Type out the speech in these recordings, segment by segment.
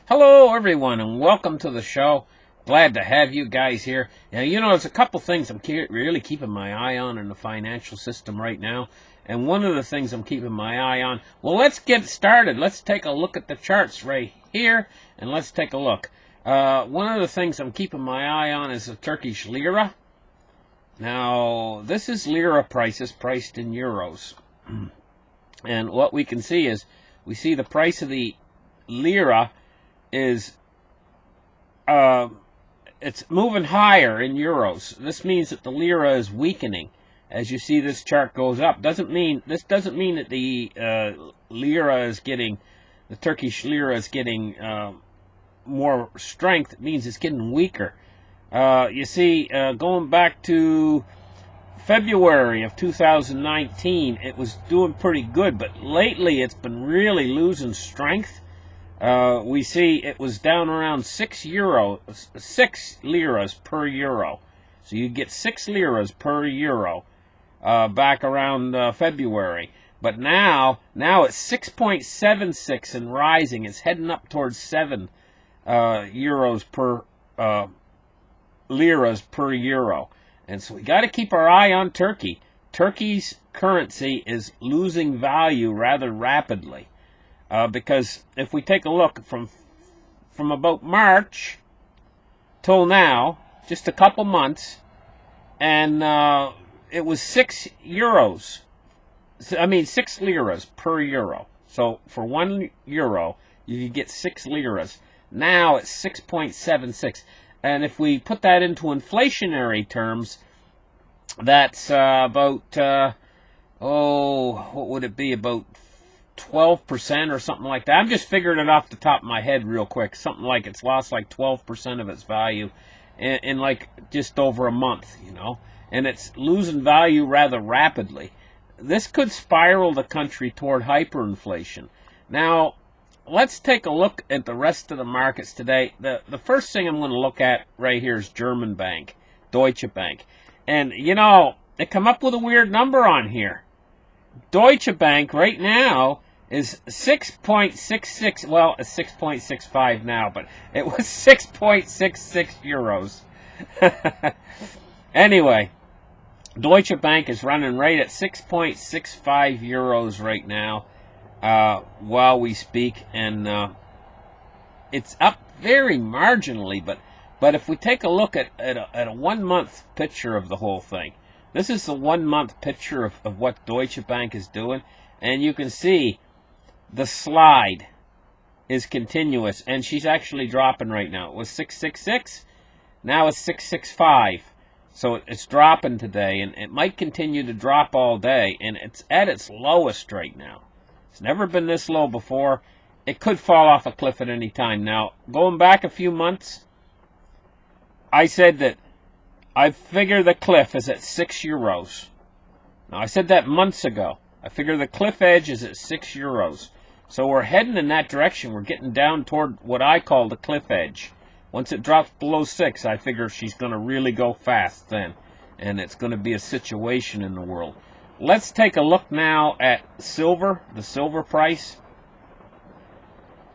Hello, everyone, and welcome to the show. Glad to have you guys here. Now, there's a couple things I'm really keeping my eye on in the financial system right now. And one of the things I'm keeping my eye on, well, let's get started. Let's take a look at the charts right here, and let's take a look. One of the things I'm keeping my eye on is the Turkish lira. Now, this is lira prices priced in euros. And what we can see is, we see the price of the lira is it's moving higher in euros. This means that the lira is weakening. As you see, this chart goes up. This doesn't mean that the the Turkish lira is getting more strength. It means it's getting weaker. You see, going back to February of 2019, it was doing pretty good, but lately it's been really losing strength. We see it was down around 6 liras per euro. So you get 6 liras per euro back around February. But now it's 6.76 and rising. It's heading up towards 7 euros per liras per euro. And so we got to keep our eye on Turkey. Turkey's currency is losing value rather rapidly. Because if we take a look from about March till now, just a couple months, and it was 6 liras per euro. So for 1 euro, you could get 6 liras. Now it's 6.76. And if we put that into inflationary terms, that's about, what would it be, about 12% or something like that. I'm just figuring it off the top of my head real quick. Something like it's lost like 12% of its value in like just over a month, and it's losing value rather rapidly. This could spiral the country toward hyperinflation. Now, let's take a look at the rest of the markets today. The first thing I'm going to look at right here is German bank, Deutsche Bank. And, they come up with a weird number on here. Deutsche Bank right now is 6.66, well, it's 6.65 now, but it was 6.66 euros. Anyway, Deutsche Bank is running right at 6.65 euros right now while we speak, and it's up very marginally, but if we take a look at a 1 month picture of the whole thing, this is the 1 month picture of what Deutsche Bank is doing, and you can see the slide is continuous, and she's actually dropping right now. It was 666, now it's 665, so it's dropping today, and it might continue to drop all day, and it's at its lowest right now. It's never been this low before. It could fall off a cliff at any time. Now, going back a few months, I said that I figure the cliff is at 6 euros. Now, I said that months ago. I figure the cliff edge is at 6 euros. So we're heading in that direction. We're getting down toward what I call the cliff edge. Once it drops below 6, I figure she's going to really go fast then. And it's going to be a situation in the world. Let's take a look now at silver, the silver price.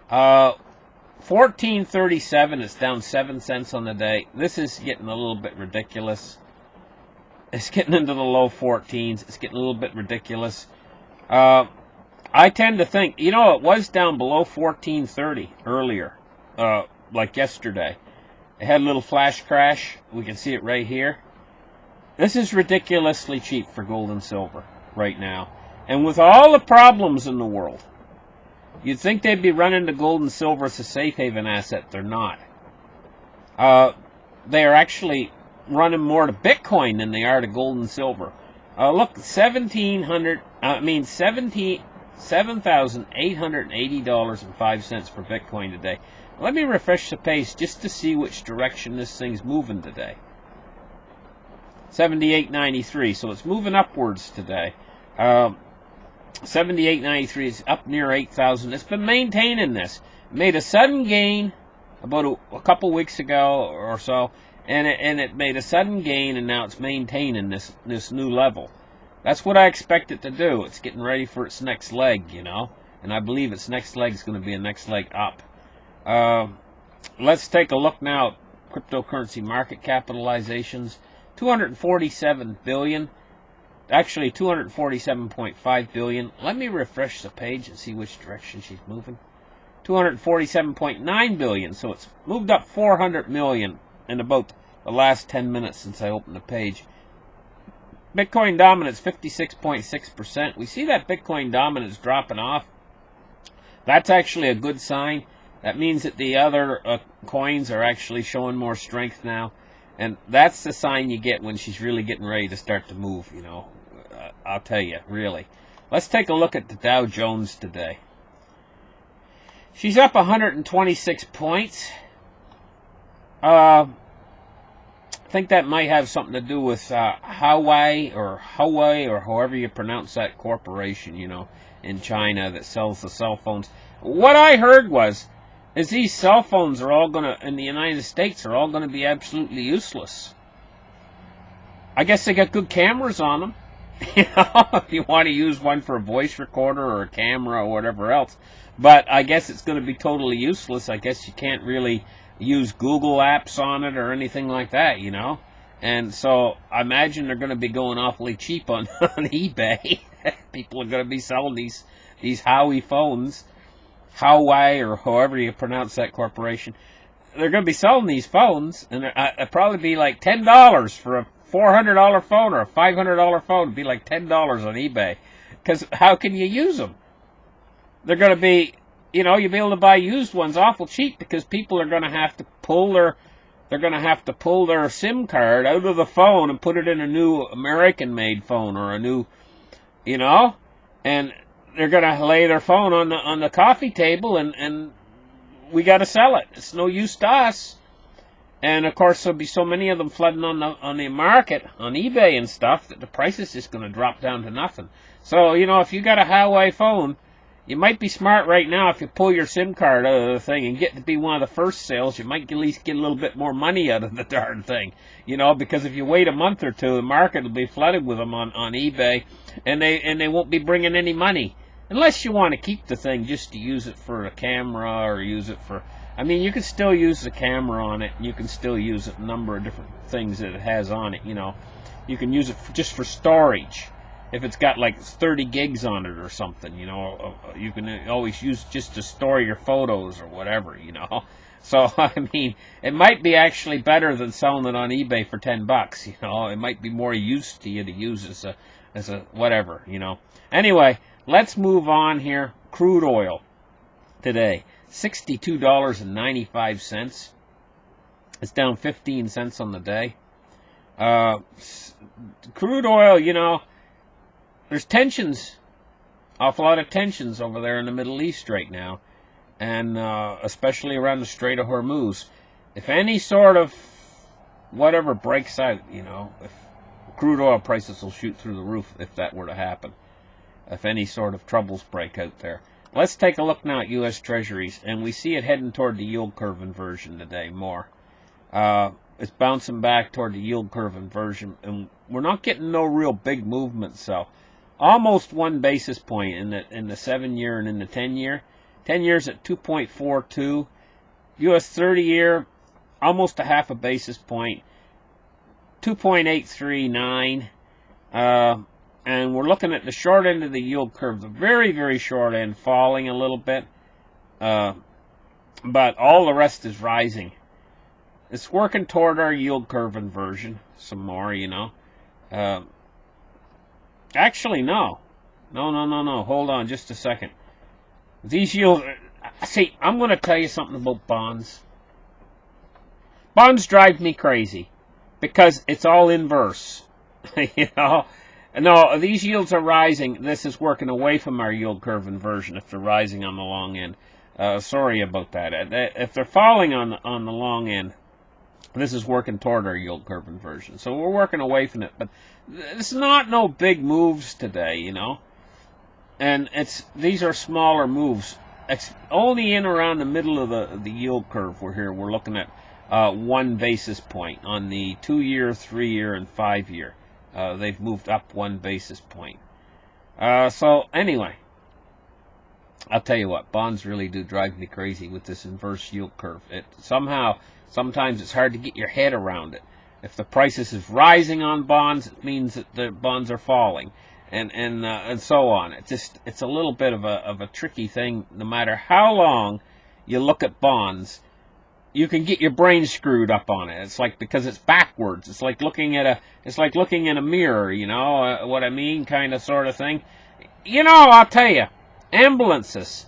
14.37 is down 7 cents on the day. This is getting a little bit ridiculous. It's getting into the low 14s. It's getting a little bit ridiculous. I tend to think, it was down below 14.30 earlier, like yesterday. It had a little flash crash. We can see it right here. This is ridiculously cheap for gold and silver right now. And with all the problems in the world, you'd think they'd be running to gold and silver as a safe haven asset. They're not. They are actually running more to Bitcoin than they are to gold and silver. Look, $7,880.05 for Bitcoin today. Let me refresh the pace just to see which direction this thing's moving today. 78.93, so it's moving upwards today. 78.93 is up near 8,000. It's been maintaining this. It made a sudden gain about a couple weeks ago or so, and it made a sudden gain, and now it's maintaining this new level. That's what I expect it to do. It's getting ready for its next leg, and I believe its next leg is going to be a next leg up. Let's take a look now at cryptocurrency market capitalizations. 247 billion. Actually, 247.5 billion. Let me refresh the page and see which direction she's moving. 247.9 billion. So it's moved up 400 million in about the last 10 minutes since I opened the page. Bitcoin dominance 56.6%. We see that Bitcoin dominance dropping off. That's actually a good sign. That means that the other coins are actually showing more strength now. And that's the sign you get when she's really getting ready to start to move, you know. I'll tell you, really. Let's take a look at the Dow Jones today. She's up 126 points. I think that might have something to do with Huawei or however you pronounce that corporation, you know, in China that sells the cell phones. What I heard is these cell phones are all gonna, in the United States, are all gonna be absolutely useless. I guess they got good cameras on them. You know, if you want to use one for a voice recorder or a camera or whatever else. But I guess it's going to be totally useless. I guess you can't really use Google apps on it or anything like that, you know. And so I imagine they're going to be going awfully cheap on eBay. People are going to be selling these Huawei phones. Huawei, or however you pronounce that corporation. They're going to be selling these phones, and it'll probably be like $10 for a $400 phone or a $500 phone. It'd be like $10 on eBay. Because how can you use them? They're going to be, you know, you'll be able to buy used ones awful cheap because people are going to have to pull their SIM card out of the phone and put it in a new American-made phone or a new, you know, and they're going to lay their phone on the coffee table and we got to sell it. It's no use to us. And of course there'll be so many of them flooding on the market, on eBay and stuff, that the price is just going to drop down to nothing. So, you know, if you got a Huawei phone, you might be smart right now if you pull your SIM card out of the thing and get to be one of the first sales. You might at least get a little bit more money out of the darn thing, you know, because if you wait a month or two, the market will be flooded with them on eBay, and they won't be bringing any money. Unless you want to keep the thing just to use it for a camera or use it for... I mean, you can still use the camera on it. And you can still use a number of different things that it has on it, you know. You can use it just for storage. If it's got like 30 gigs on it or something, you know. You can always use just to store your photos or whatever, you know. So, I mean, it might be actually better than selling it on eBay for $10, you know. It might be more use to you to use as a whatever, you know. Anyway... Let's move on here. Crude oil today, $62.95. It's down 15 cents on the day. Crude oil, you know, there's tensions, awful lot of tensions over there in the Middle East right now, and especially around the Strait of Hormuz. If any sort of whatever breaks out, you know, if crude oil prices will shoot through the roof if that were to happen. If any sort of troubles break out there. Let's take a look now at U.S. Treasuries, and we see it heading toward the yield curve inversion today more. It's bouncing back toward the yield curve inversion, and we're not getting no real big movement, so almost 1 basis point in the 7-year and in the 10-year. 10 years at 2.42. U.S. 30-year, almost a half a basis point. 2.839. And we're looking at the short end of the yield curve, the very, very short end, falling a little bit. But all the rest is rising. It's working toward our yield curve inversion some more, you know. Actually, no. No. Hold on just a second. These yields... See, I'm going to tell you something about bonds. Bonds drive me crazy because it's all inverse, you know. No, these yields are rising. This is working away from our yield curve inversion if they're rising on the long end. Sorry about that. If they're falling on the long end, this is working toward our yield curve inversion. So we're working away from it. But it's not no big moves today, you know. And these are smaller moves. It's only in around the middle of the yield curve we're looking at 1 basis point on the 2-year, 3-year, and 5-year. They've moved up 1 basis point. So anyway, I'll tell you what, bonds really do drive me crazy with this inverse yield curve. Sometimes it's hard to get your head around it. If the prices is rising on bonds, it means that the bonds are falling, and so on. It's a little bit of a tricky thing. No matter how long you look at bonds, you can get your brain screwed up on it. It's like, because it's backwards. It's like looking in a mirror. You know what I mean, kind of sort of thing. You know, I'll tell you, ambulances,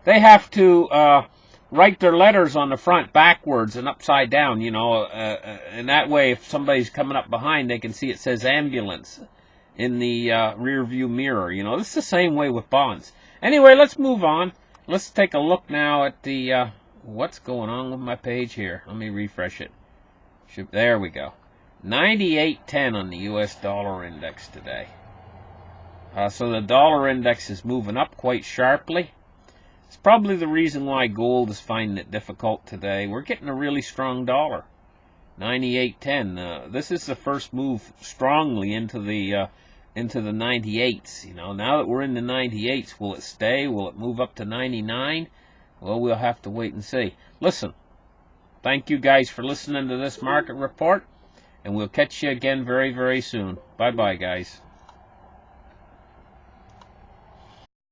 they have to write their letters on the front backwards and upside down, you know, and that way if somebody's coming up behind, they can see it says ambulance in the rear view mirror. You know, this is the same way with bonds. Anyway, let's move on. Let's take a look now at the what's going on with my page here. Let me refresh it. There we go. 98.10 on the US dollar index today. So the dollar index is moving up quite sharply. It's probably the reason why gold is finding it difficult today. We're getting a really strong dollar. 98.10. This is the first move strongly into the 98s. You know, now that we're in the 98s, will it stay? Will it move up to 99? Well, we'll have to wait and see. Listen, thank you guys for listening to this market report, and we'll catch you again very, very soon. Bye-bye, guys.